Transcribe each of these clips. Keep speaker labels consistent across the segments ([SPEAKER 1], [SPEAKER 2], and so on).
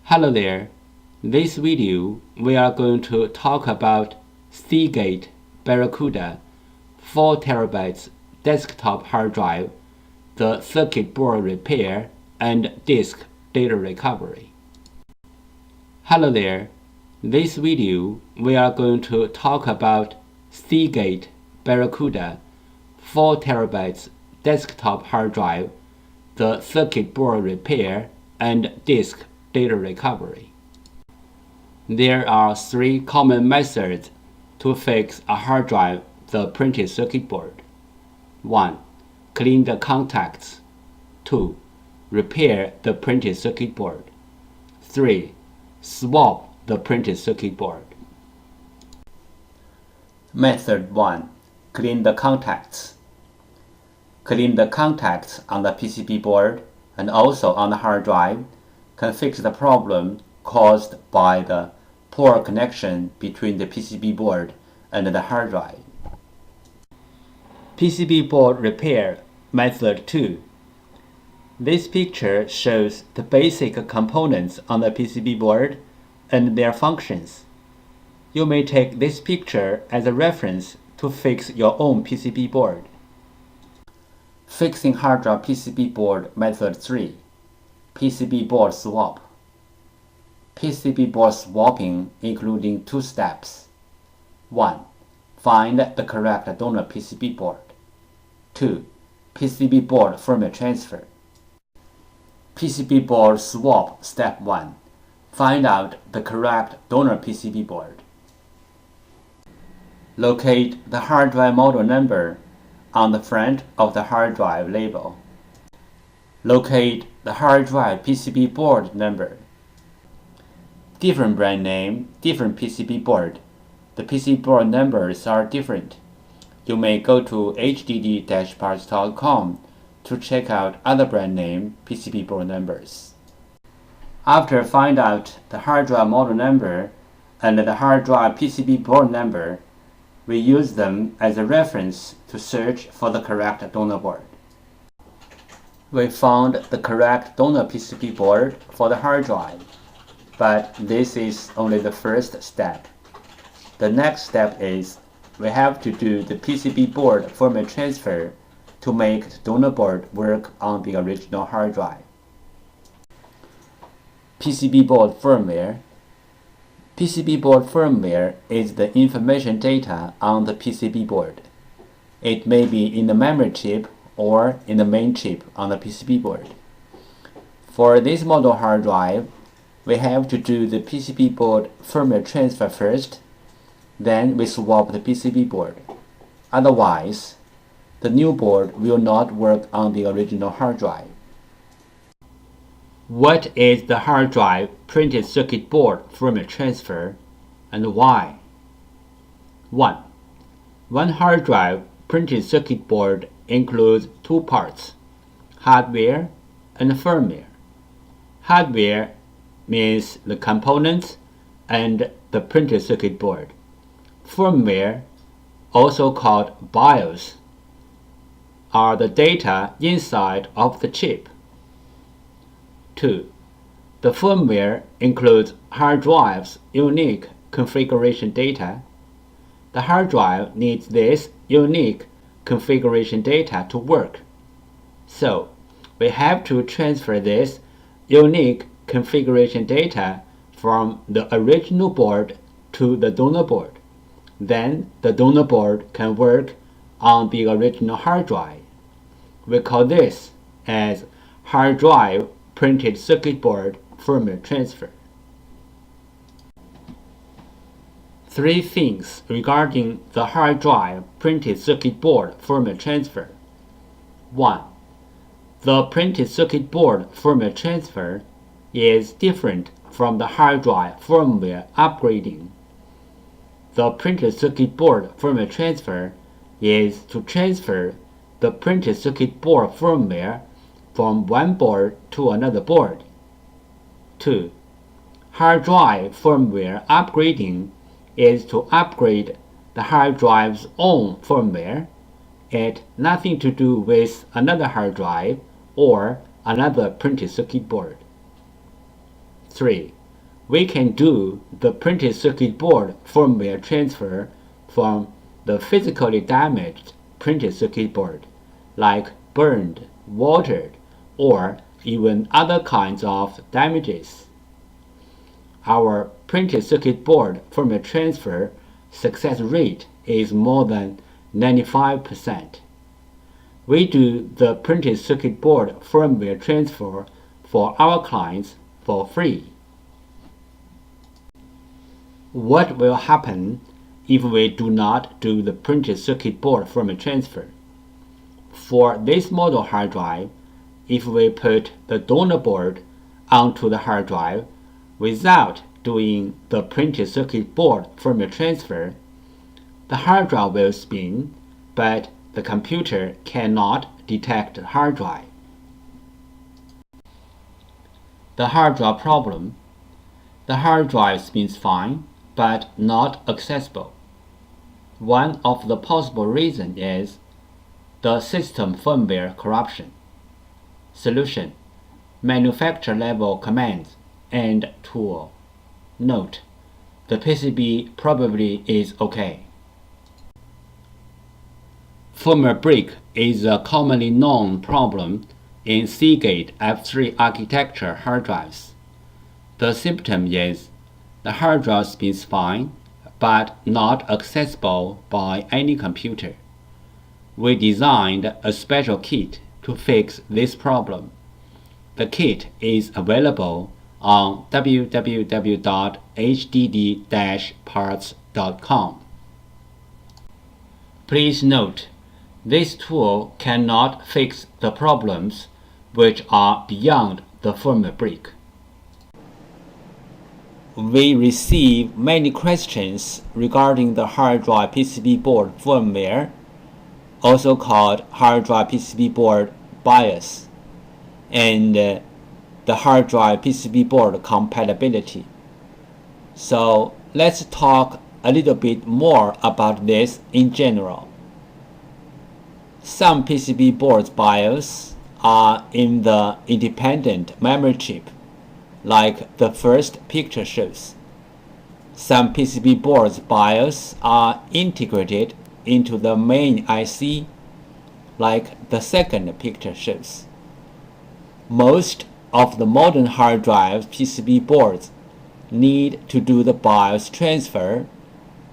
[SPEAKER 1] Hello there. This video we are going to talk about Seagate BarraCuda 4TB desktop hard drive, the circuit board repair and disk data recovery. Hello there. This video we are going to talk about Seagate BarraCuda 4TB desktop hard drive, the circuit board repair and disk data recovery. There are three common methods to fix a hard drive, the printed circuit board. 1. Clean the contacts. 2. Repair the printed circuit board. 3. Swap the printed circuit board. Method 1. Clean the contacts. Clean the contacts on the PCB board and also on the hard drive can fix the problem caused by the poor connection between the PCB board and the hard drive. PCB board repair method 2. This picture shows the basic components on the PCB board and their functions. You may take this picture as a reference to fix your own PCB board. Fixing hard drive PCB board method 3. PCB board swap. PCB board swapping including two steps. 1. Find the correct donor PCB board. 2. PCB board firmware transfer. PCB board swap step 1. Find out the correct donor PCB board. Locate the hard drive model number on the front of the hard drive label. Locate the hard drive PCB board number. Different brand name, different PCB board. The PCB board numbers are different. You may go to hdd-parts.com to check out other brand name PCB board numbers. After find out the hard drive model number and the hard drive PCB board number, we use them as a reference to search for the correct donor board. We found the correct donor PCB board for the hard drive, but this is only the first step. The next step is we have to do the PCB board firmware transfer to make the donor board work on the original hard drive. PCB board firmware. PCB board firmware is the information data on the PCB board. It may be in the memory chip or in the main chip on the PCB board. For this model hard drive, we have to do the PCB board firmware transfer first, then we swap the PCB board. Otherwise, the new board will not work on the original hard drive. What is the hard drive printed circuit board firmware transfer and why? 1. One hard drive printed circuit board includes two parts, hardware and firmware. Hardware means the components and the printed circuit board. Firmware, also called BIOS, are the data inside of the chip. 2. The firmware includes hard drive's unique configuration data. The hard drive needs this unique configuration data to work. So, we have to transfer this unique configuration data from the original board to the donor board. Then the donor board can work on the original hard drive. We call this as hard drive printed circuit board firmware transfer. 3 things regarding the hard drive printed circuit board firmware transfer. 1. The printed circuit board firmware transfer is different from the hard drive firmware upgrading. The printed circuit board firmware transfer is to transfer the printed circuit board firmware from one board to another board. 2. Hard drive firmware upgrading is to upgrade the hard drive's own firmware. It has nothing to do with another hard drive or another printed circuit board. 3. We can do the printed circuit board firmware transfer from the physically damaged printed circuit board, like burned, watered, or even other kinds of damages. Our printed circuit board firmware transfer success rate is more than 95%. We do the printed circuit board firmware transfer for our clients for free. What will happen if we do not do the printed circuit board firmware transfer? For this model hard drive, if we put the donor board onto the hard drive without doing the printed circuit board firmware transfer, the hard drive will spin, but the computer cannot detect the hard drive. The hard drive problem. The hard drive spins fine, but not accessible. One of the possible reasons is the system firmware corruption. Solution: manufacturer-level commands and tool. Note: the PCB probably is okay. Firmware break is a commonly known problem in Seagate F3 architecture hard drives. The symptom is the hard drive spins fine, but not accessible by any computer. We designed a special kit to fix this problem. The kit is available on www.hdd-parts.com. Please note, this tool cannot fix the problems which are beyond the firmware break. We receive many questions regarding the hard drive PCB board firmware, also called hard drive PCB board BIOS, and the hard drive PCB board compatibility. So let's talk a little bit more about this in general. Some PCB boards BIOS are in the independent memory chip, like the first picture shows. Some PCB boards BIOS are integrated into the main IC, like the second picture shows. Most of the modern hard drive PCB boards need to do the BIOS transfer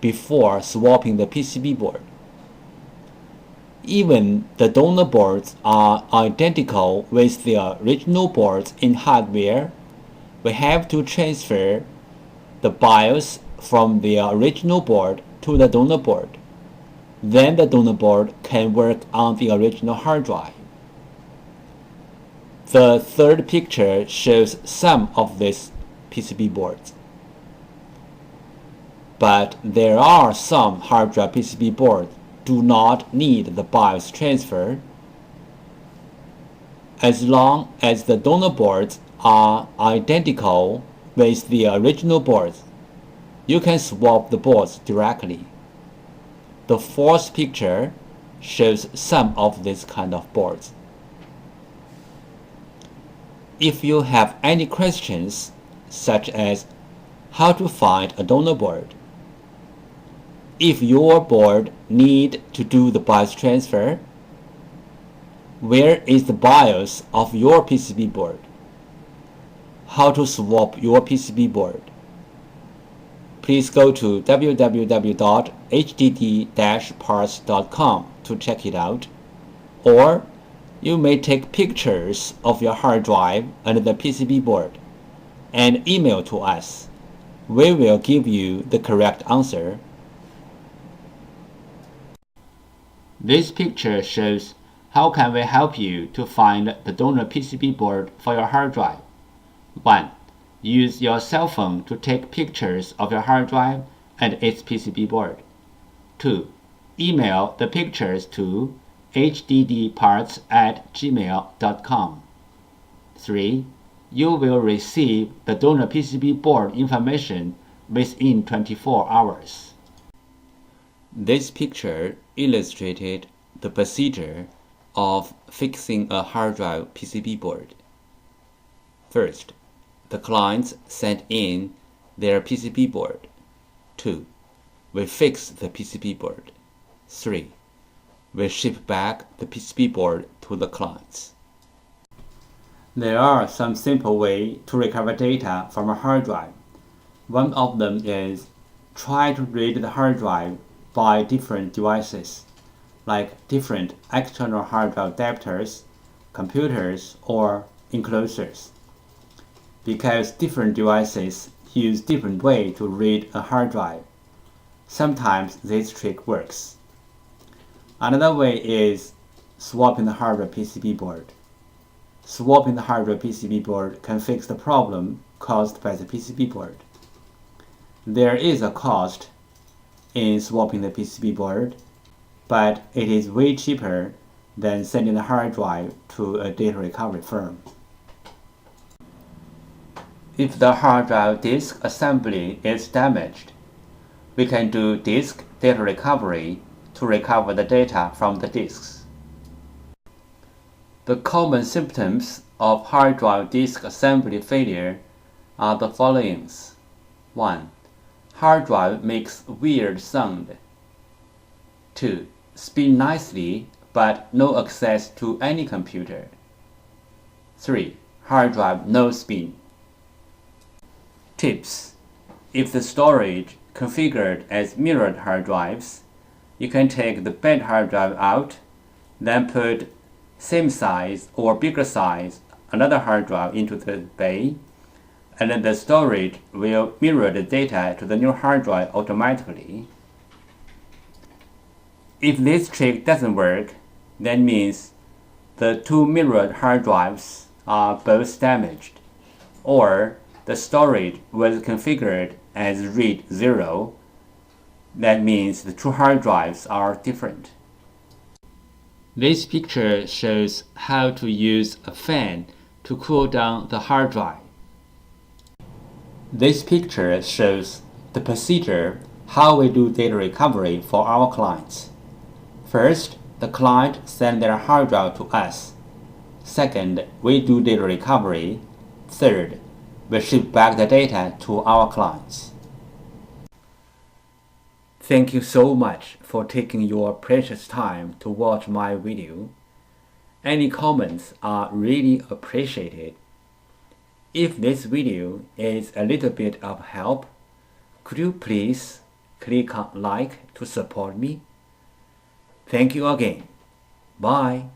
[SPEAKER 1] before swapping the PCB board. Even the donor boards are identical with the original boards in hardware. We have to transfer the BIOS from the original board to the donor board. Then the donor board can work on the original hard drive. The third picture shows some of these PCB boards. But there are some hard drive PCB boards do not need the BIOS transfer. As long as the donor boards are identical with the original boards, you can swap the boards directly. The fourth picture shows some of these kind of boards. If you have any questions, such as how to find a donor board, if your board need to do the BIOS transfer, where is the BIOS of your PCB board, how to swap your PCB board, please go to www.hdd-parts.com to check it out, or you may take pictures of your hard drive and the PCB board and email to us. We will give you the correct answer. This picture shows how can we help you to find the donor PCB board for your hard drive. 1. Use your cell phone to take pictures of your hard drive and its PCB board. 2. Email the pictures to hddparts@gmail.com. 3. You will receive the donor PCB board information within 24 hours. This picture illustrated the procedure of fixing a hard drive PCB board. First, the clients send in their PCB board. 2. We fix the PCB board. 3. We ship back the PCB board to the clients. There are some simple ways to recover data from a hard drive. One of them is try to read the hard drive by different devices, like different external hard drive adapters, computers, or enclosures. Because different devices use different ways to read a hard drive, sometimes this trick works. Another way is swapping the hardware PCB board. Swapping the hardware PCB board can fix the problem caused by the PCB board. There is a cost in swapping the PCB board, but it is way cheaper than sending the hard drive to a data recovery firm. If the hard drive disk assembly is damaged, we can do disk data recovery to recover the data from the disks. The common symptoms of hard drive disk assembly failure are the following. 1. Hard drive makes weird sound. 2. Spin nicely but no access to any computer. 3. Hard drive no spin. Tips: if the storage configured as mirrored hard drives, you can take the bad hard drive out, then put same size or bigger size another hard drive into the bay, and then the storage will mirror the data to the new hard drive automatically. If this trick doesn't work, that means the two mirrored hard drives are both damaged, or the storage was configured as read 0. That means the two hard drives are different. This picture shows how to use a fan to cool down the hard drive. This picture shows the procedure how we do data recovery for our clients. First, the client sends their hard drive to us. Second, we do data recovery. Third, we ship back the data to our clients. Thank you so much for taking your precious time to watch my video. Any comments are really appreciated. If this video is a little bit of help, could you please click on like to support me? Thank you again. Bye.